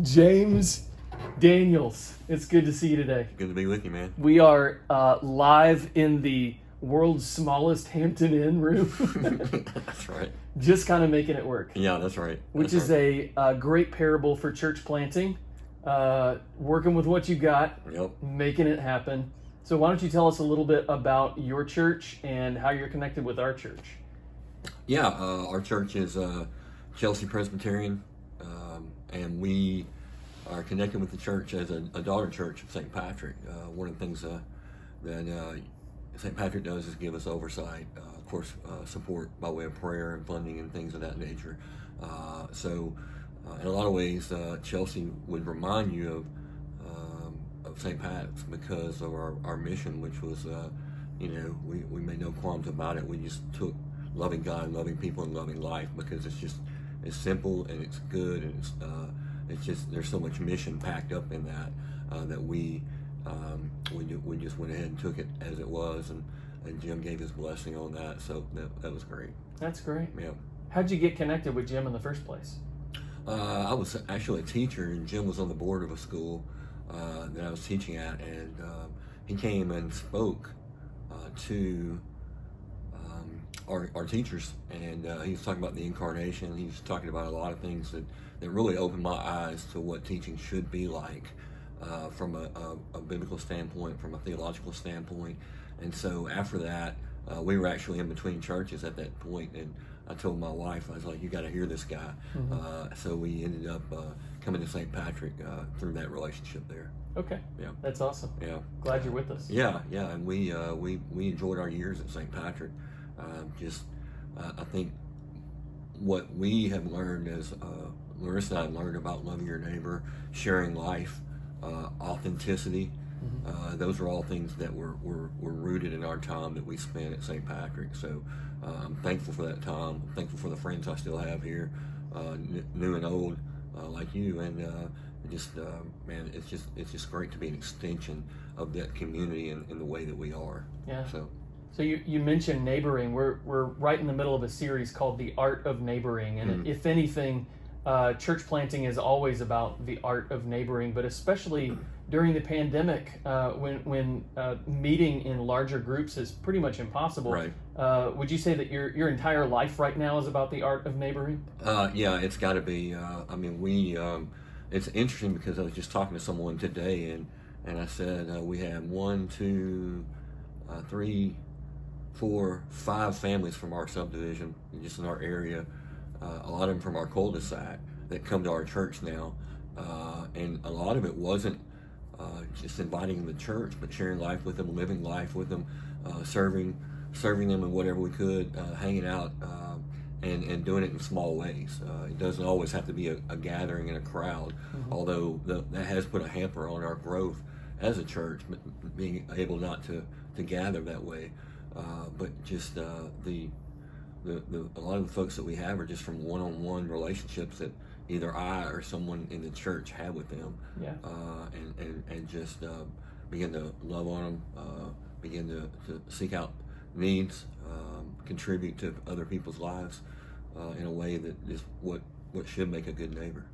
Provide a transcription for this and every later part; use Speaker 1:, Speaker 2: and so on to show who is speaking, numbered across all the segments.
Speaker 1: James Daniels, it's good to see you today.
Speaker 2: Good to be with you, man.
Speaker 1: We are live in the world's smallest Hampton Inn room.
Speaker 2: That's right.
Speaker 1: Just kind of making it work.
Speaker 2: Yeah, that's right.
Speaker 1: Which is a great parable for church planting. Working with what you got, making it happen. So why don't you tell us a little bit about your church and how you're connected with our church?
Speaker 2: Yeah, our church is Chelsea Presbyterian, and we are connected with the church as a daughter church of St. Patrick. One of the things that St. Patrick does is give us oversight, of course, support by way of prayer and funding and things of that nature. So in a lot of ways, Chelsea would remind you of St. Pat's because of our mission, which was, we made no qualms about it. We just took loving God, loving people, and loving life because it's simple and it's good and it's just there's so much mission packed up in that we just went ahead and took it as it was, and Jim gave his blessing on that, so that was great.
Speaker 1: That's great.
Speaker 2: Yeah.
Speaker 1: How'd you get connected with Jim in the first place?
Speaker 2: I was actually a teacher, and Jim was on the board of a school that I was teaching at, and he came and spoke to our teachers, and he was talking about the incarnation. He was talking about a lot of things that really opened my eyes to what teaching should be like from a biblical standpoint, from a theological standpoint. And so after that, we were actually in between churches at that point, and I told my wife, I was like, you got to hear this guy. Mm-hmm. So we ended up coming to St. Patrick through that relationship there.
Speaker 1: Okay.
Speaker 2: Yeah.
Speaker 1: That's awesome.
Speaker 2: Yeah.
Speaker 1: Glad you're with us.
Speaker 2: Yeah, and we enjoyed our years at St. Patrick. I think what we have learned as Larissa and I learned about loving your neighbor, sharing life, authenticity. Mm-hmm. Those are all things that were rooted in our time that we spent at St. Patrick. So I'm thankful for that time. I'm thankful for the friends I still have here, new and old, like you. And man, it's just great to be an extension of that community in the way that we are.
Speaker 1: Yeah. So you mentioned neighboring. We're right in the middle of a series called The Art of Neighboring. And if anything, church planting is always about the art of neighboring, but especially during the pandemic, when meeting in larger groups is pretty much impossible.
Speaker 2: Right.
Speaker 1: Would you say that your entire life right now is about the art of neighboring? Yeah,
Speaker 2: it's got to be. It's interesting because I was just talking to someone today, and I said we have 1, 2, 3, 4, 5 families from our subdivision, just in our area, a lot of them from our cul-de-sac that come to our church now, and a lot of it wasn't just inviting them to church, but sharing life with them, living life with them, serving them in whatever we could, hanging out, and doing it in small ways. It doesn't always have to be a gathering in a crowd, although that has put a hamper on our growth as a church, being able not to gather that way. But just a lot of the folks that we have are just from one-on-one relationships that either I or someone in the church had with them.
Speaker 1: Yeah.
Speaker 2: And just begin to love on them, begin to seek out needs, contribute to other people's lives in a way that is what should make a good neighbor.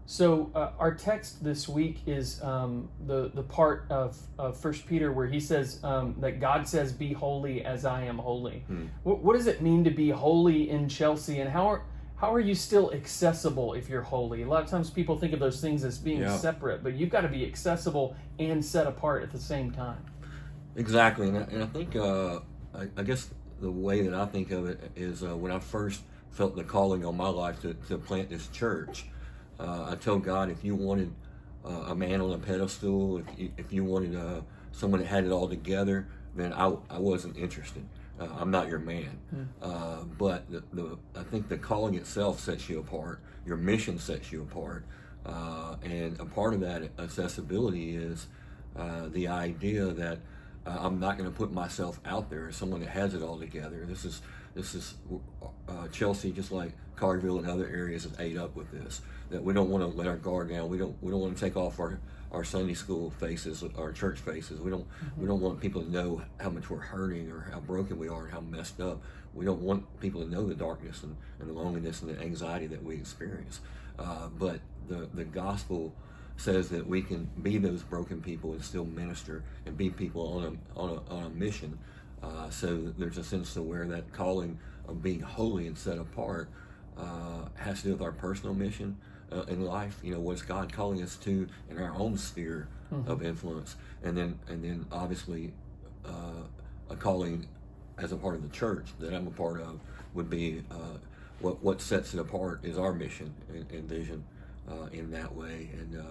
Speaker 1: So our text this week is the part of 1 Peter where he says that God says, "Be holy as I am holy." What does it mean to be holy in Chelsea, and how are you still accessible if you're holy? A lot of times people think of those things as being separate, but you've got to be accessible and set apart at the same time.
Speaker 2: Exactly, and I think I guess the way that I think of it is when I first felt the calling on my life to plant this church. I told God, if you wanted a man on a pedestal, if you wanted someone that had it all together, then I wasn't interested. I'm not your man. But I think the calling itself sets you apart. Your mission sets you apart. And a part of that accessibility is the idea that I'm not going to put myself out there as someone that has it all together. This is Chelsea, just like Carterville and other areas, have ate up with this. That we don't want to let our guard down. We don't want to take off our Sunday school faces, our church faces. We don't want people to know how much we're hurting or how broken we are and how messed up. We don't want people to know the darkness and the loneliness and the anxiety that we experience. But the gospel says that we can be those broken people and still minister and be people on a mission. So there's a sense to where that calling of being holy and set apart has to do with our personal mission in life. What's God calling us to in our own sphere of influence, and then obviously a calling as a part of the church that I'm a part of would be what sets it apart is our mission and vision in that way. And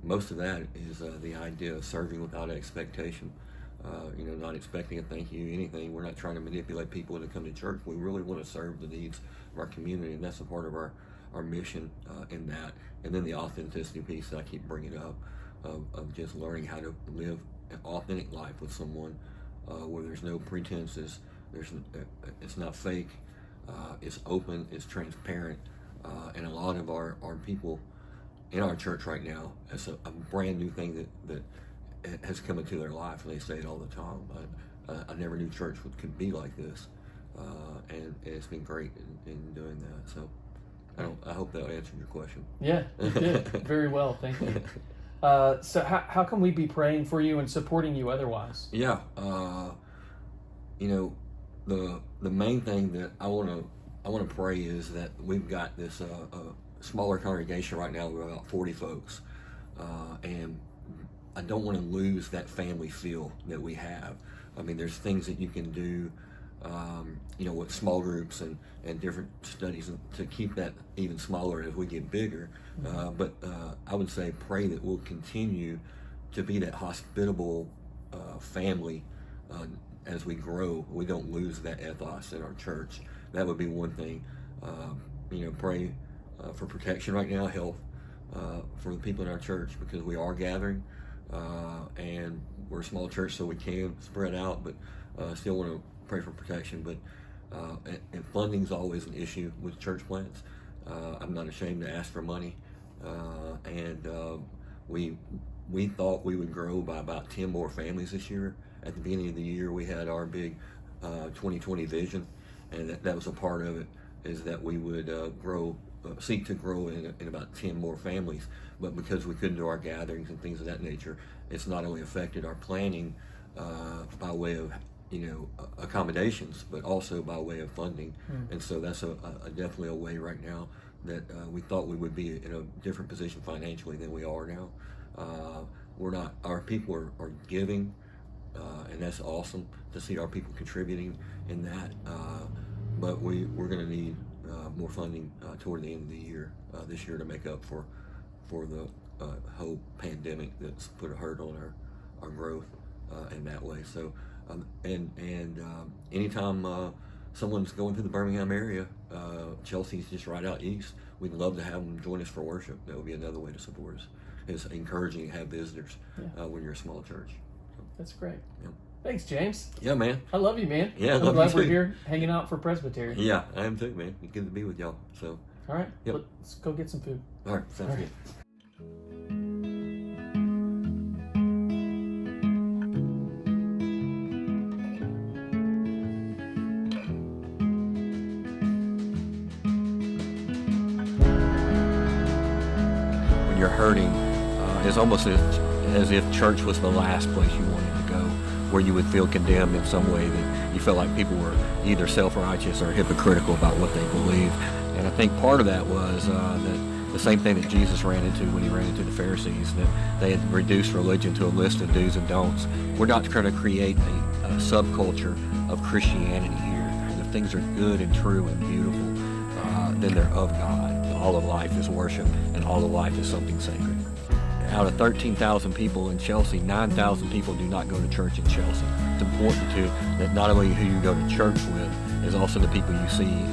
Speaker 2: most of that is the idea of serving without expectation. Not expecting a thank you, anything. We're not trying to manipulate people to come to church. We really want to serve the needs of our community, and that's a part of our mission in that. And then the authenticity piece that I keep bringing up of just learning how to live an authentic life with someone where there's no pretenses, it's not fake, it's open, it's transparent, and a lot of our people in our church right now, it's a brand new thing that has come into their life, and they say it all the time. I never knew church could be like this, and it's been great in doing that. So I hope that answered your question.
Speaker 1: Yeah, it did. Very well, thank you. So how can we be praying for you and supporting you otherwise?
Speaker 2: Yeah, the main thing that I want to pray is that we've got this smaller congregation right now. We're about 40 folks, and I don't want to lose that family feel that we have. I mean, there's things that you can do, with small groups and different studies to keep that even smaller as we get bigger. But I would say pray that we'll continue to be that hospitable family as we grow. We don't lose that ethos in our church. That would be one thing. Pray for protection right now, health for the people in our church, because we are gathering. And we're a small church, so we can spread out, but still want to pray for protection. But and funding's always an issue with church plants. I'm not ashamed to ask for money, and we thought we would grow by about 10 more families this year. At the beginning of the year, we had our big 2020 vision, and that was a part of it, is that we would seek to grow in about 10 more families. But because we couldn't do our gatherings and things of that nature, it's not only affected our planning by way of accommodations, but also by way of funding. And so that's definitely a way right now that we thought we would be in a different position financially than we are now. Our people are giving, and that's awesome to see our people contributing in that. But we're going to need more funding toward the end of the year, this year, to make up for the whole pandemic that's put a hurt on our growth in that way. So anytime someone's going through the Birmingham area, Chelsea's just right out east, we'd love to have them join us for worship. That would be another way to support us. It's encouraging to have visitors when you're a small church. So,
Speaker 1: that's great.
Speaker 2: Yeah.
Speaker 1: Thanks, James.
Speaker 2: Yeah, man.
Speaker 1: I love you, man.
Speaker 2: Yeah,
Speaker 1: I'm glad we're here hanging out for Presbyterian.
Speaker 2: Yeah, I am too, man. It's good to be with y'all. So,
Speaker 1: all right,
Speaker 2: yep.
Speaker 1: Let's go get some food.
Speaker 2: All right, sounds good. When you're hurting, it's almost as if church was the last place you wanted to go, where you would feel condemned in some way, that you felt like people were either self-righteous or hypocritical about what they believed. And I think part of that was that the same thing that Jesus ran into when he ran into the Pharisees, that they had reduced religion to a list of do's and don'ts. We're not trying to create a subculture of Christianity here. If things are good and true and beautiful, then they're of God. All of life is worship, and all of life is something sacred. Out of 13,000 people in Chelsea, 9,000 people do not go to church in Chelsea. It's important that not only who you go to church with is also the people you see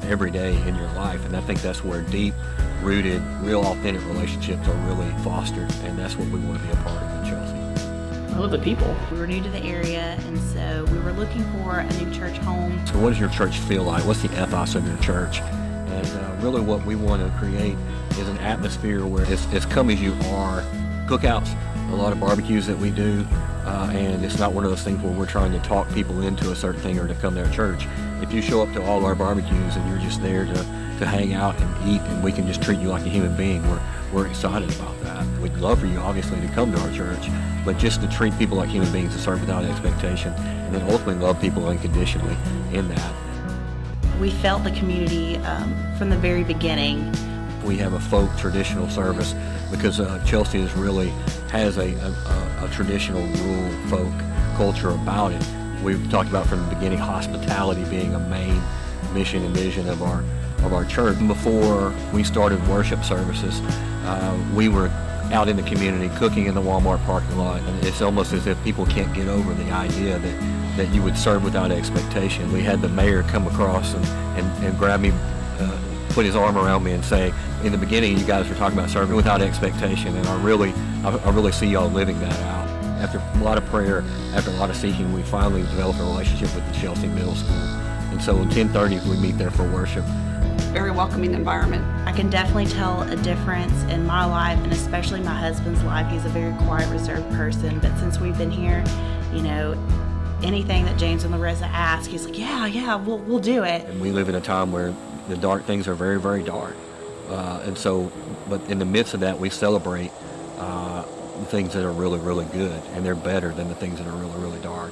Speaker 2: every day in your life. And I think that's where deep-rooted, real authentic relationships are really fostered, and that's what we want to be a part of in Chelsea.
Speaker 3: I love the people. We were new to the area, and so we were looking for a new church home.
Speaker 2: So what does your church feel like? What's the ethos of your church? And really what we want to create is an atmosphere where it's come as you are. Cookouts, a lot of barbecues that we do, and it's not one of those things where we're trying to talk people into a certain thing or to come to our church. If you show up to all our barbecues and you're just there to hang out and eat, and we can just treat you like a human being, we're excited about that. We'd love for you, obviously, to come to our church, but just to treat people like human beings, to serve without expectation, and then ultimately love people unconditionally in that.
Speaker 3: We felt the community from the very beginning.
Speaker 2: We have a folk traditional service because Chelsea really has a traditional rural folk culture about it. We've talked about from the beginning hospitality being a main mission and vision of our church. Before we started worship services, we were out in the community cooking in the Walmart parking lot, and it's almost as if people can't get over the idea that you would serve without expectation. We had the mayor come across and grab me, put his arm around me and say, in the beginning you guys were talking about serving without expectation, and I really see y'all living that out. After a lot of prayer, after a lot of seeking, we finally developed a relationship with the Chelsea Middle School. And so at 10:30 we meet there for worship.
Speaker 4: Very welcoming environment.
Speaker 3: I can definitely tell a difference in my life, and especially my husband's life. He's a very quiet, reserved person, but since we've been here, anything that James and Larissa ask, he's like, yeah, we'll do it.
Speaker 2: And we live in a time where the dark things are very, very dark. But in the midst of that, we celebrate the things that are really, really good, and they're better than the things that are really, really dark.